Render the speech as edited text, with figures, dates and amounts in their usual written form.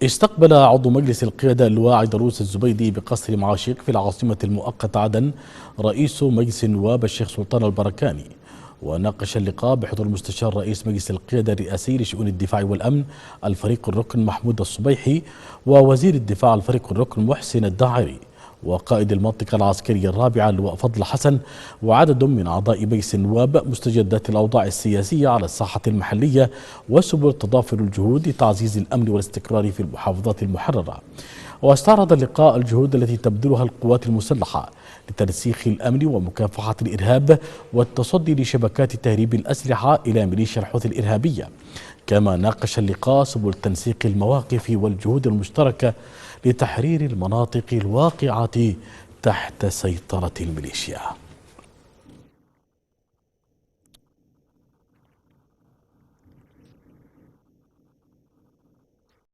استقبل عضو مجلس القيادة اللواء عيدروس الزبيدي بقصر معاشيق في العاصمة المؤقتة عدن رئيس مجلس النواب الشيخ سلطان البركاني، وناقش اللقاء بحضور المستشار رئيس مجلس القيادة الرئاسي لشؤون الدفاع والأمن الفريق الركن محمود الصبيحي، ووزير الدفاع الفريق الركن محسن الداعري، وقائد المنطقة العسكرية الرابعة اللواء فضل حسن، وعدد من أعضاء مجلس النواب مستجدات الأوضاع السياسية على الساحة المحلية وسبل تضافر الجهود لتعزيز الأمن والاستقرار في المحافظات المحررة. واستعرض اللقاء الجهود التي تبذلها القوات المسلحة لترسيخ الأمن ومكافحة الإرهاب والتصدي لشبكات تهريب الأسلحة إلى ميليشيا الحوثي الإرهابية. كما ناقش اللقاء سبل تنسيق المواقف والجهود المشتركة لتحرير المناطق الواقعة تحت سيطرة الميليشيا.